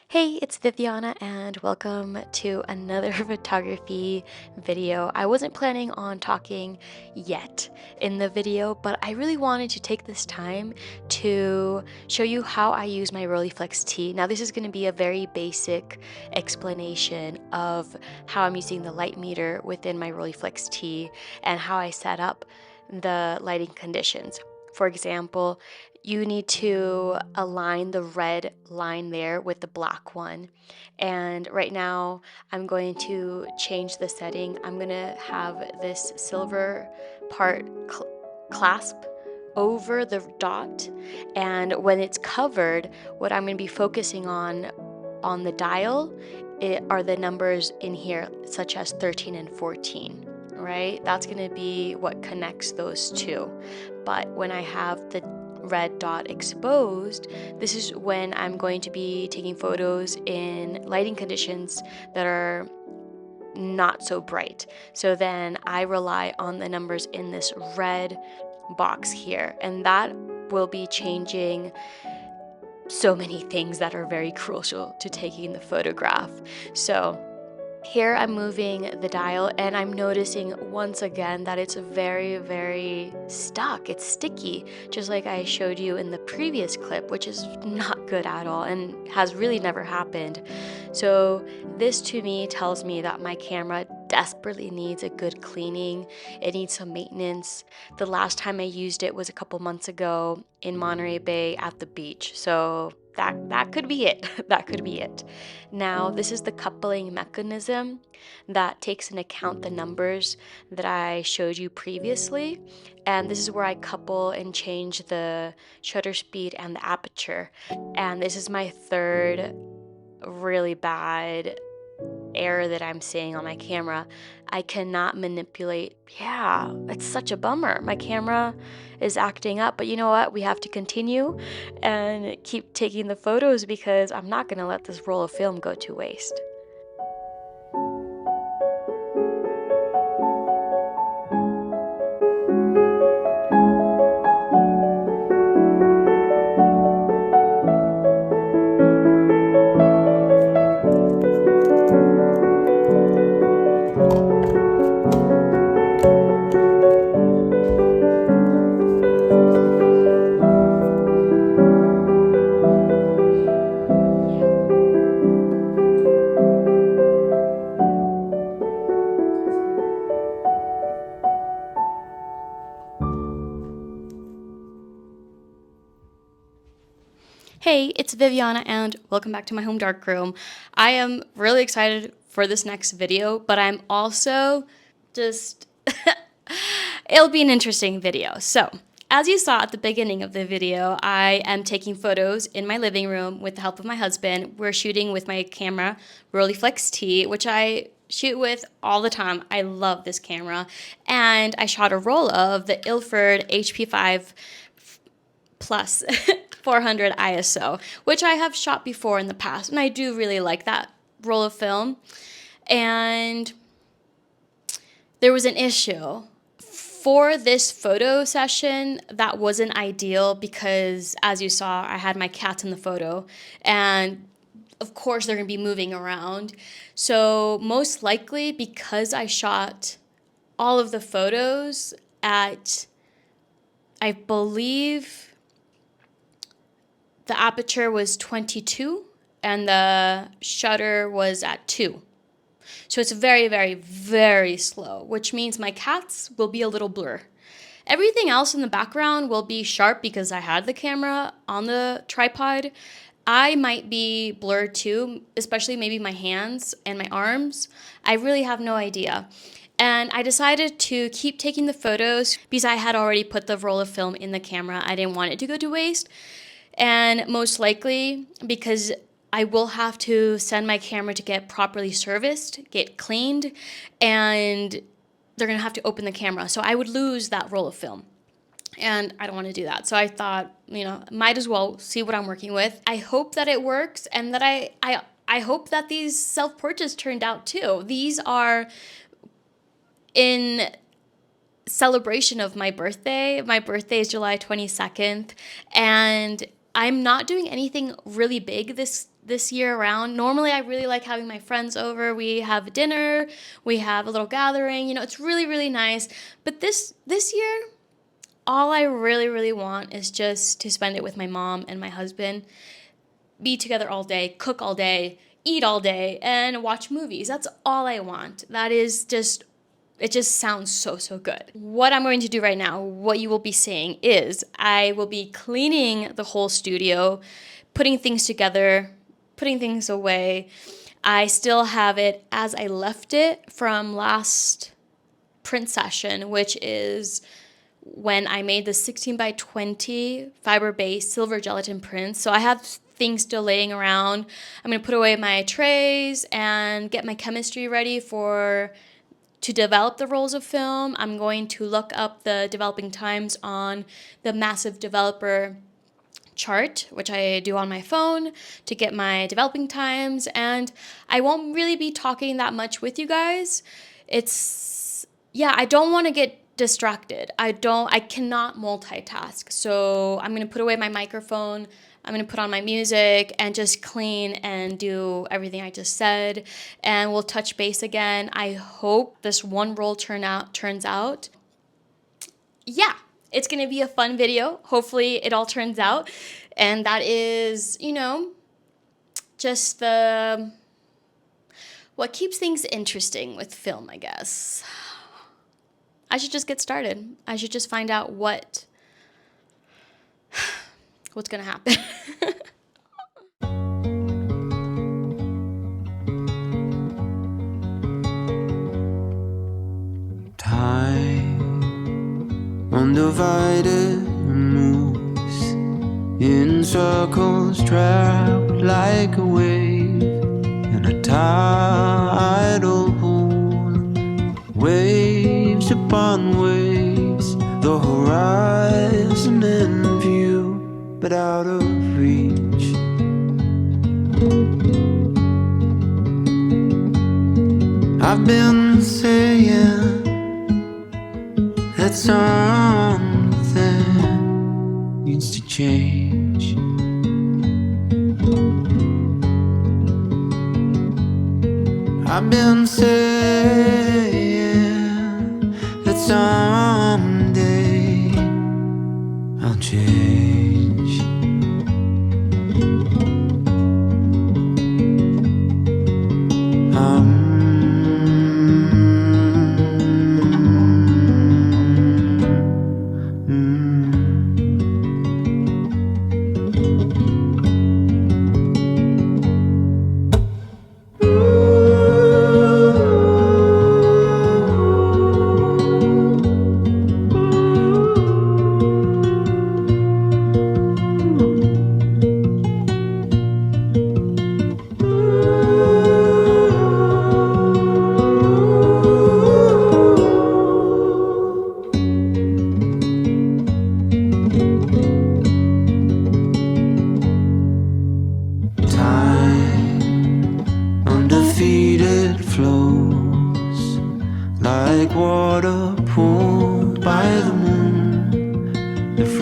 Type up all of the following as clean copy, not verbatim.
Hey, it's Viviana and welcome to another photography video. I wasn't planning on talking yet in the video, but I really wanted to take this time to show you how I use my Rolleiflex T. Now this is going to be a very basic explanation of how I'm using the light meter within my Rolleiflex T and how I set up the lighting conditions. For example, you need to align the red line there with the black one. And right now I'm going to change the setting. I'm going to have this silver part clasp over the dot. And when it's covered, what I'm going to be focusing on the dial are the numbers in here, such as 13 and 14. Right? That's going to be what connects those two. But when I have the red dot exposed, this is when I'm going to be taking photos in lighting conditions that are not so bright. So then I rely on the numbers in this red box here, and that will be changing so many things that are very crucial to taking the photograph. So here I'm moving the dial and I'm noticing once again that it's very, very stuck. It's sticky, just like I showed you in the previous clip, which is not good at all and has really never happened. So this to me tells me that my camera desperately needs a good cleaning. It needs some maintenance. The last time I used it was a couple months ago in Monterey Bay at the beach. So that could be it. That could be it. Now, this is the coupling mechanism that takes into account the numbers that I showed you previously. And this is where I couple and change the shutter speed and the aperture. And this is my third really bad error that I'm seeing on my camera. I cannot manipulate. Yeah, it's such a bummer. My camera is acting up, but you know what? We have to continue and keep taking the photos because I'm not going to let this roll of film go to waste. Hey, it's Viviana and welcome back to my home darkroom. I am really excited for this next video, but I'm also just, it'll be an interesting video. So, as you saw at the beginning of the video, I am taking photos in my living room with the help of my husband. We're shooting with my camera, Rolleiflex T, which I shoot with all the time. I love this camera. And I shot a roll of the Ilford HP5 plus 400 ISO, which I have shot before in the past, and I do really like that roll of film. And there was an issue. For this photo session, that wasn't ideal because, as you saw, I had my cats in the photo, and of course they're going to be moving around. So most likely, because I shot all of the photos at, I believe, the aperture was 22 and the shutter was at 2. So it's very, very, very slow, which means my cats will be a little blur. Everything else in the background will be sharp because I had the camera on the tripod. I might be blurred too, especially maybe my hands and my arms. I really have no idea. And I decided to keep taking the photos because I had already put the roll of film in the camera. I didn't want it to go to waste. And most likely, because I will have to send my camera to get properly serviced, get cleaned, and they're going to have to open the camera. So I would lose that roll of film. And I don't want to do that. So I thought, might as well see what I'm working with. I hope that it works and that I hope that these self-portraits turned out too. These are in celebration of my birthday. My birthday is July 22nd, and I'm not doing anything really big this year around. Normally, I really like having my friends over. We have dinner, we have a little gathering. It's really, really nice. But this year, all I really, really want is just to spend it with my mom and my husband, be together all day, cook all day, eat all day, and watch movies. That's all I want. That is just, it just sounds so, so good. What I'm going to do right now, what you will be seeing is I will be cleaning the whole studio, putting things together, putting things away. I still have it as I left it from last print session, which is when I made the 16 by 20 fiber-based silver gelatin prints. So I have things still laying around. I'm going to put away my trays and get my chemistry ready to develop the rolls of film. I'm going to look up the developing times on the massive developer chart, which I do on my phone, to get my developing times. And I won't really be talking that much with you guys. I don't want to get distracted. I cannot multitask. So I'm going to put away my microphone. I'm going to put on my music and just clean and do everything I just said. And we'll touch base again. I hope this one roll turns out. Yeah, it's going to be a fun video. Hopefully it all turns out. And that is, just what keeps things interesting with film, I guess. I should just get started. I should just find out what's going to happen. Time undivided moves in circles, trapped like a wave in a tidal pool. Waves upon waves, the horizon in view, but out of reach. I've been saying that something needs to change. I've been saying that someday I'll change.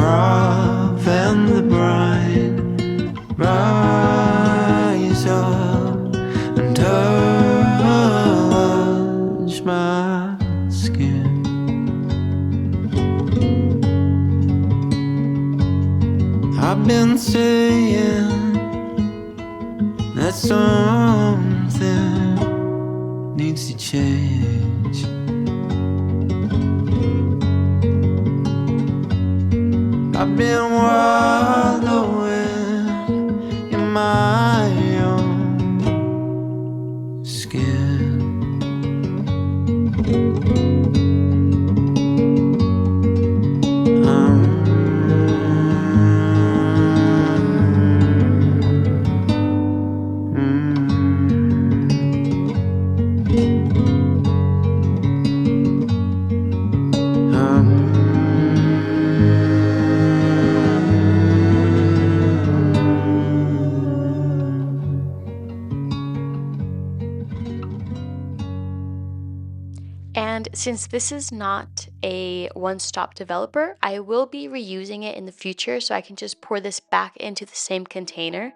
froth and the brine rise up and touch my skin. I've been saying that something needs to change. I've been wallowing in my own skin. And since this is not a one-stop developer, I will be reusing it in the future, so I can just pour this back into the same container.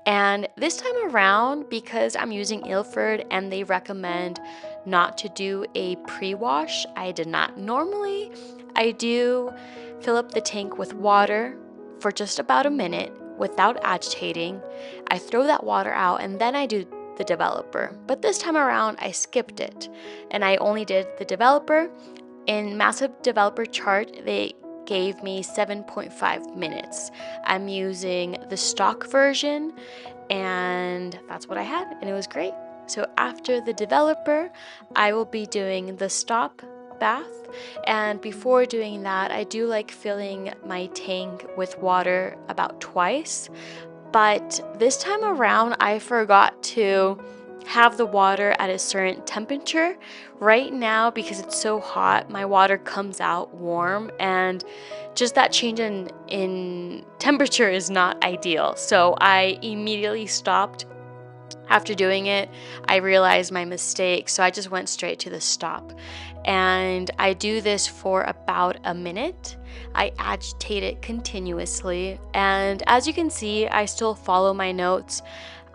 And this time around, because I'm using Ilford and they recommend not to do a pre-wash, I did not. Normally, I do fill up the tank with water for just about a minute without agitating. I throw that water out and then I do the developer. But this time around, I skipped it and I only did the developer. In Massive Developer Chart, they gave me 7.5 minutes. I'm using the stock version, and that's what I had, and it was great. So after the developer, I will be doing the stop bath, and before doing that, I do like filling my tank with water about twice. But this time around, I forgot to have the water at a certain temperature. Right now, because it's so hot, my water comes out warm, and just that change in temperature is not ideal. So I immediately stopped. After doing it, I realized my mistake, so I just went straight to the stop. And I do this for about a minute. I agitate it continuously, and as you can see, I still follow my notes.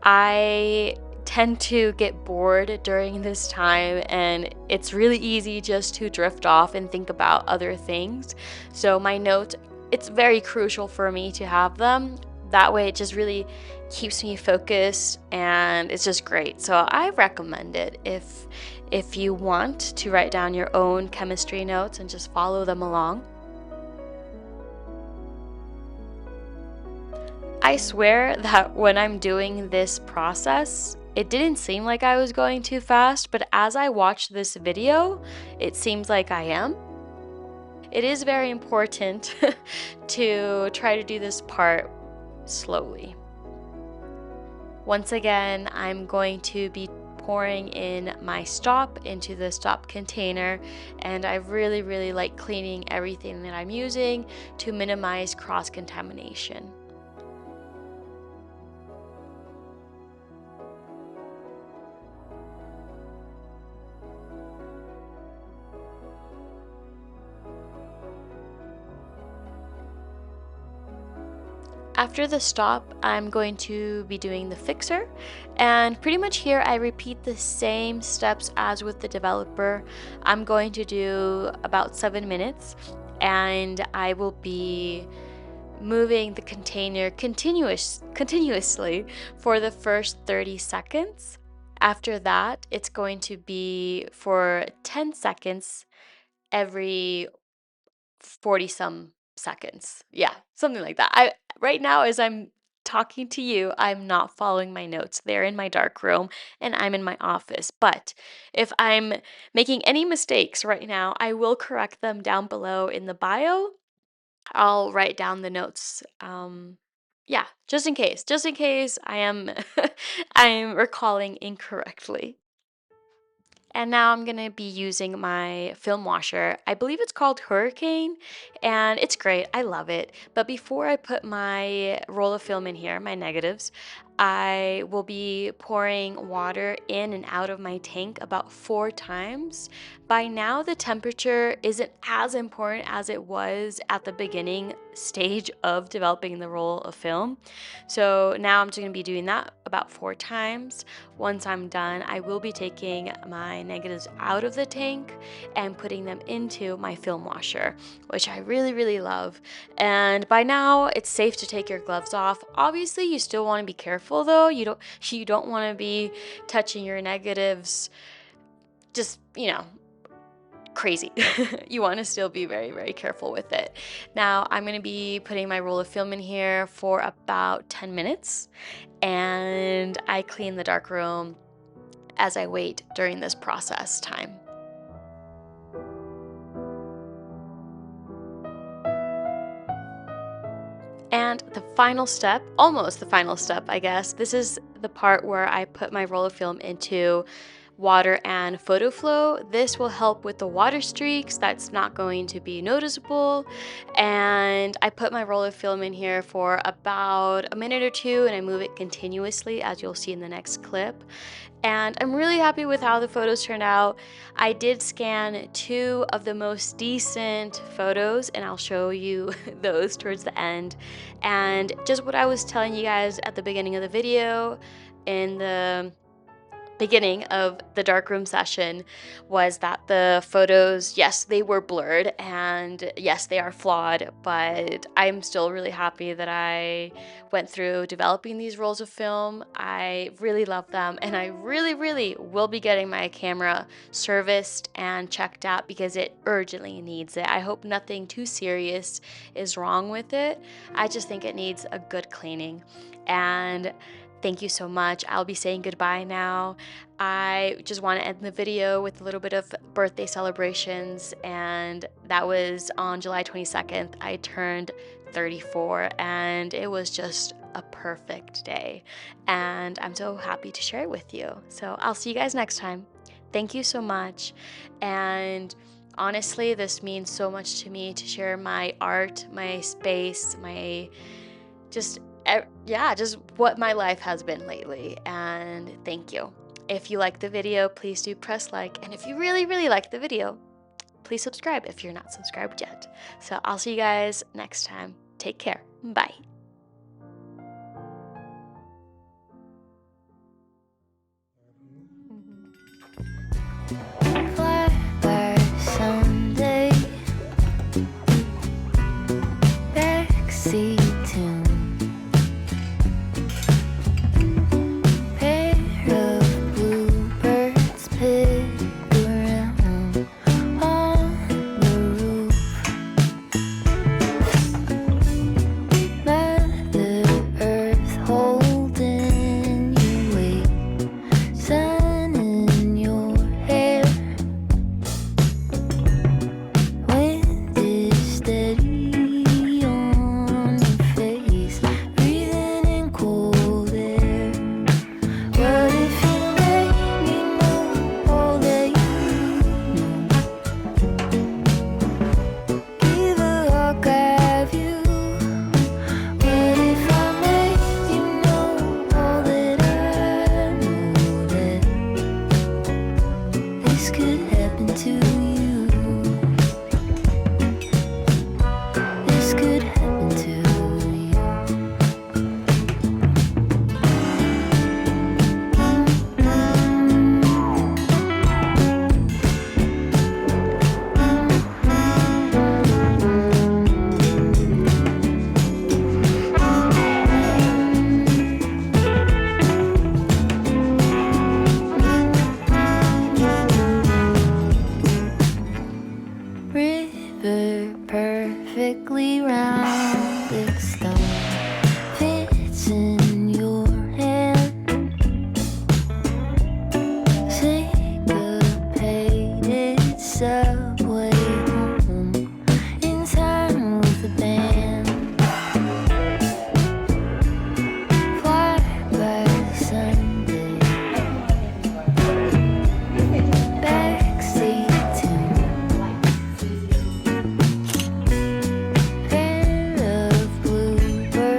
I tend to get bored during this time, and it's really easy just to drift off and think about other things. So my notes, it's very crucial for me to have them. That way it just really keeps me focused, and it's just great. So I recommend it if you want to write down your own chemistry notes and just follow them along. I swear that when I'm doing this process, it didn't seem like I was going too fast, but as I watched this video, it seems like I am. It is very important to try to do this part slowly. Once again, I'm going to be pouring in my stop into the stop container, and I really like cleaning everything that I'm using to minimize cross-contamination. After the stop, I'm going to be doing the fixer, and pretty much here I repeat the same steps as with the developer. I'm going to do about 7 minutes, and I will be moving the container continuously for the first 30 seconds. After that, it's going to be for 10 seconds every 40 some seconds. Yeah, something like that. I right now as I'm talking to you, I'm not following my notes. They're in my dark room and I'm in my office. But if I'm making any mistakes right now, I will correct them down below in the bio. I'll write down the notes. Yeah, just in case I am I am recalling incorrectly. And now I'm going to be using my film washer. I believe it's called Hurricane, and it's great. I love it. But before I put my roll of film in here, my negatives, I will be pouring water in and out of my tank about 4 times. By now, the temperature isn't as important as it was at the beginning stage of developing the roll of film. So now I'm just going to be doing that about 4 times. Once I'm done, I will be taking my negatives out of the tank and putting them into my film washer, which I really, really love. And by now, it's safe to take your gloves off. Obviously, you still want to be careful though. You don't want to be touching your negatives just, crazy. You want to still be very, very careful with it. Now, I'm going to be putting my roll of film in here for about 10 minutes, and I clean the darkroom as I wait during this process time. And the final step, almost the final step, I guess, this is the part where I put my roll of film into water and photo flow. This will help with the water streaks. That's not going to be noticeable. And I put my roll of film in here for about a minute or two, and I move it continuously, as you'll see in the next clip. And I'm really happy with how the photos turned out. I did scan 2 of the most decent photos, and I'll show you those towards the end. And just what I was telling you guys at the beginning of the video, in the beginning of the darkroom session, was that the photos, yes, they were blurred, and yes, they are flawed, but I'm still really happy that I went through developing these rolls of film. I really love them, and I really, really will be getting my camera serviced and checked out because it urgently needs it. I hope nothing too serious is wrong with it. I just think it needs a good cleaning. And thank you so much. I'll be saying goodbye now. I just want to end the video with a little bit of birthday celebrations, and that was on July 22nd. I turned 34, and it was just a perfect day, and I'm so happy to share it with you. So I'll see you guys next time. Thank you so much, and honestly, this means so much to me to share my art, my space, my just yeah, just what my life has been lately. And thank you. If you like the video, please do press like. And if you really, really like the video, please subscribe if you're not subscribed yet. So I'll see you guys next time. Take care. Bye.